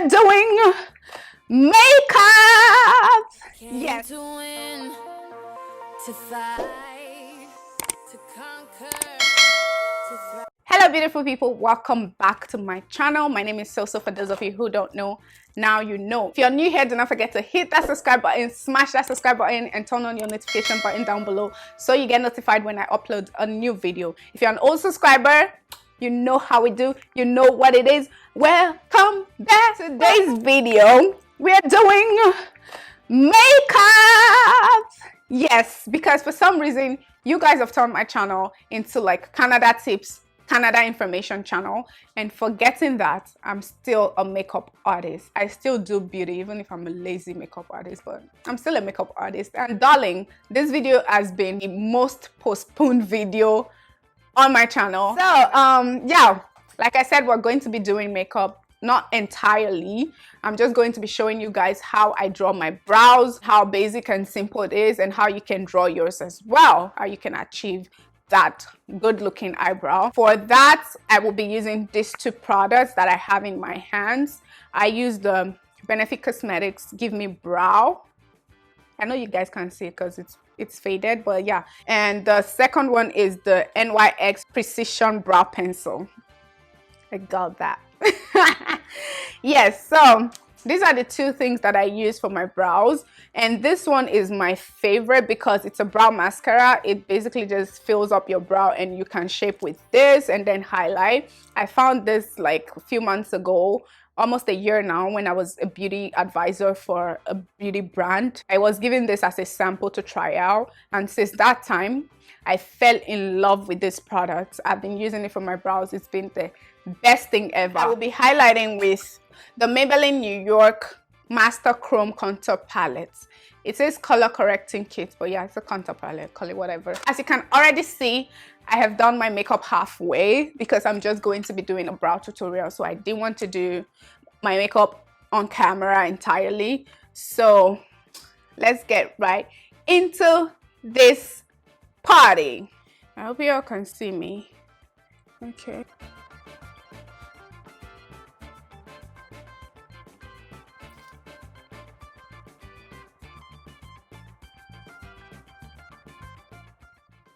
are doing makeup. Yes. To win, to fight, to conquer, to thrive. Hello beautiful people, welcome back to my channel. My name is Soso. For those of you who don't know, now you know. If you're new here, do not forget to hit that subscribe button, smash that subscribe button, and turn on your notification button down below so you get notified when I upload a new video. If you're an old subscriber, you know how we do, you know what it is. Welcome back. Today's video, we are doing makeup. Yes, because for some reason you guys have turned my channel into like Canada tips, Canada information channel, and forgetting that I'm still a makeup artist. I still do beauty, even if I'm a lazy makeup artist, but I'm still a makeup artist. And darling, this video has been the most postponed video on my channel. So yeah, like I said, we're going to be doing makeup. Not entirely. I'm just going to be showing you guys how I draw my brows, how basic and simple it is, and how you can draw yours as well, how you can achieve that good looking eyebrow. For that, I will be using these two products that I have in my hands. I use the Benefit Cosmetics Give Me Brow. I know you guys can't see it because it's faded, but yeah. And the second one is the NYX Precision Brow Pencil. I got that. Yes, so these are the two things that I use for my brows, and this one is my favorite because it's a brow mascara. It basically just fills up your brow and you can shape with this and then highlight. I found this like a few months ago, almost a year now, when I was a beauty advisor for a beauty brand. I was given this as a sample to try out, and since that time I fell in love with this product. I've been using it for my brows. It's been the best thing ever. I will be highlighting with the Maybelline New York Master Chrome Contour Palette. It says color correcting kit, but yeah, it's a contour palette, call it whatever. As you can already see, I have done my makeup halfway because I'm just going to be doing a brow tutorial, so I didn't want to do my makeup on camera entirely. So let's get right into this party. I hope you all can see me. Okay.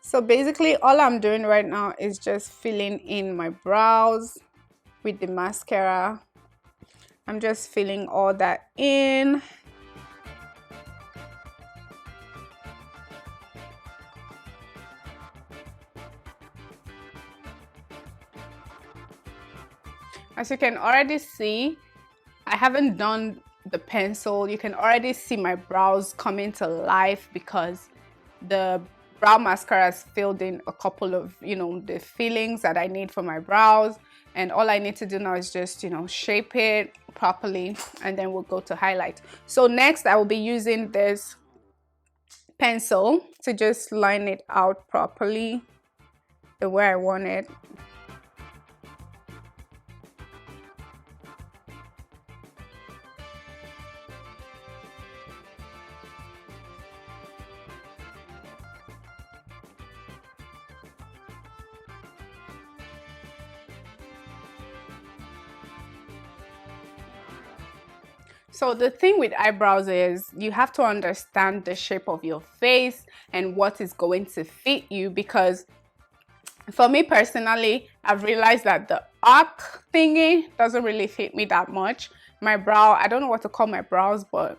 So basically all I'm doing right now is just filling in my brows with the mascara. I'm just filling all that in. As you can already see, I haven't done the pencil. You can already see my brows coming to life because the brow mascara has filled in a couple of, the fillings that I need for my brows, and all I need to do now is just, shape it properly, and then we'll go to highlight. So next I will be using this pencil to just line it out properly the way I want it. So the thing with eyebrows is you have to understand the shape of your face and what is going to fit you, because for me personally, I've realized that the arc thingy doesn't really fit me that much. My brow, I don't know what to call my brows, but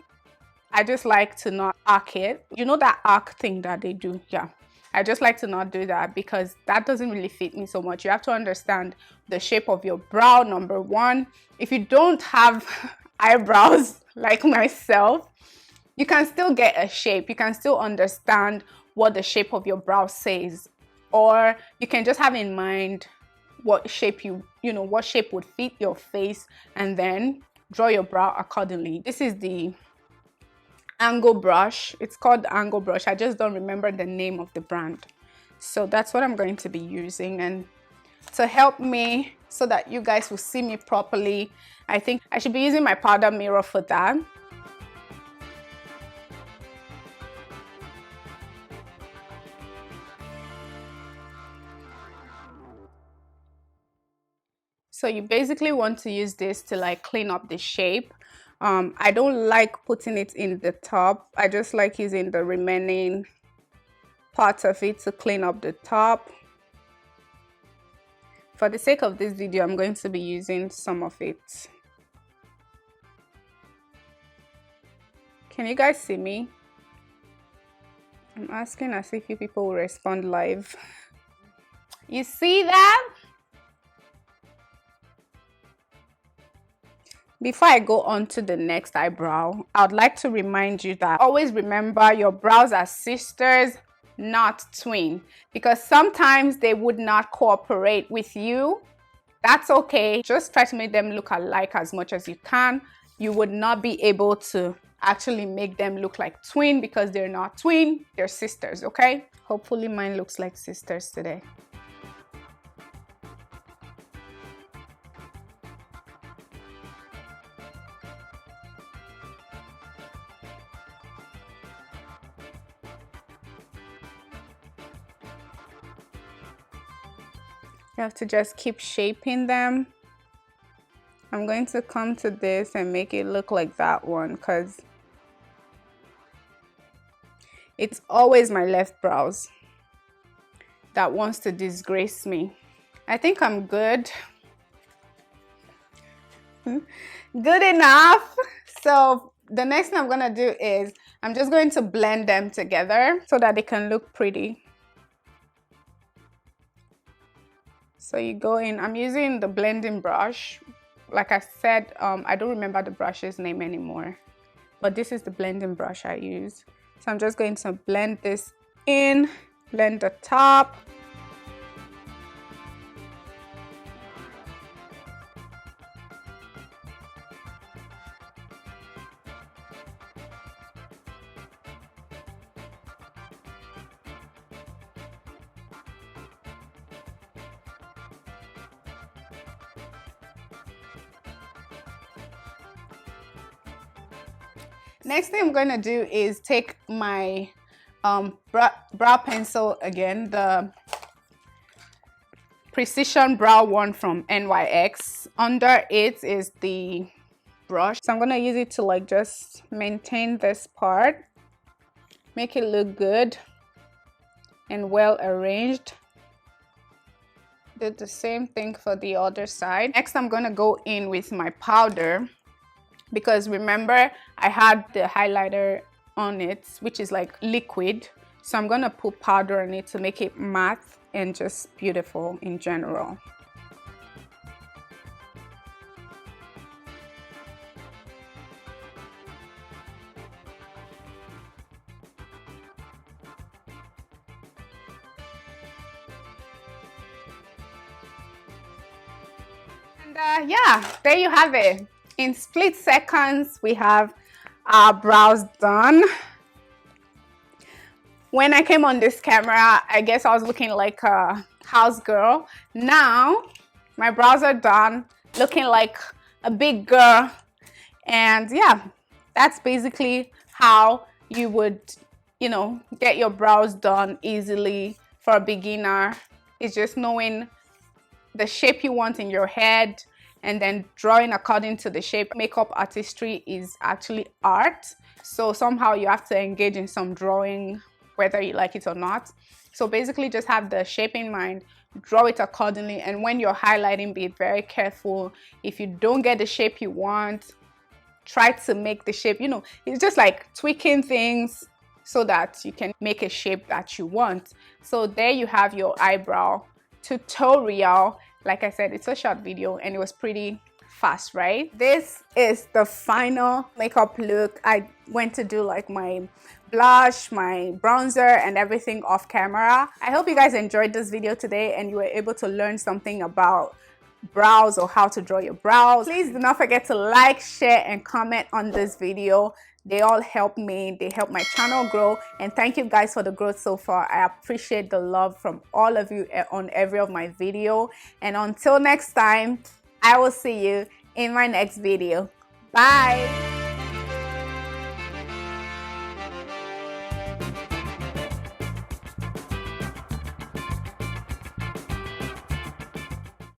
I just like to not arc it. You know that arc thing that they do? Yeah. I just like to not do that because that doesn't really fit me so much. You have to understand the shape of your brow, number one. If you don't have eyebrows like myself, you can still get a shape. You can still understand what the shape of your brow says, or you can just have in mind what shape what shape would fit your face, and then draw your brow accordingly. This is the angle brush. It's called the angle brush. I just don't remember the name of the brand. So that's what I'm going to be using, and to help me so that you guys will see me properly, I think I should be using my powder mirror for that. So you basically want to use this to like clean up the shape. I don't like putting it in the top. I just like using the remaining parts of it to clean up the top. For the sake of this video, I'm going to be using some of it. Can you guys see me? I'm asking as if you people will respond live. You see that? Before I go on to the next eyebrow, I would like to remind you that always remember your brows are sisters, not twin, because sometimes they would not cooperate with you. That's okay. Just try to make them look alike as much as you can. You would not be able to actually make them look like twin because they're not twin, they're sisters, okay? Hopefully mine looks like sisters today. You have to just keep shaping them. I'm going to come to this and make it look like that one because it's always my left brows that wants to disgrace me. I think I'm good. Good enough. So the next thing I'm gonna do is I'm just going to blend them together so that they can look pretty. So you go in, I'm using the blending brush. Like I said, I don't remember the brush's name anymore, but this is the blending brush I use. So I'm just going to blend this in, blend the top. Next thing I'm going to do is take my brow pencil again, the Precision Brow one from NYX. Under it is the brush. So I'm going to use it to like just maintain this part, make it look good and well arranged. Do the same thing for the other side. Next, I'm going to go in with my powder, because remember I had the highlighter on it, which is like liquid. So I'm gonna put powder on it to make it matte and just beautiful in general. And yeah, there you have it. In split seconds, we have our brows done. When I came on this camera, I guess I was looking like a house girl. Now, my brows are done, looking like a big girl. And yeah, that's basically how you would, you know, get your brows done easily for a beginner. It's just knowing the shape you want in your head, and then drawing according to the shape. Makeup artistry is actually art, so somehow you have to engage in some drawing, whether you like it or not. So basically just have the shape in mind, draw it accordingly, and when you're highlighting, be very careful. If you don't get the shape you want, try to make the shape, you know, it's just like tweaking things so that you can make a shape that you want. So there you have your eyebrow tutorial. Like I said, it's a short video and it was pretty fast, right? This is the final makeup look. I went to do like my blush, my bronzer and everything off camera. I hope you guys enjoyed this video today and you were able to learn something about brows or how to draw your brows. Please do not forget to like, share and comment on this video. They all help me, they help my channel grow, and thank you guys for the growth so far. I appreciate the love from all of you on every of my video, and until next time, I will see you in my next video. Bye.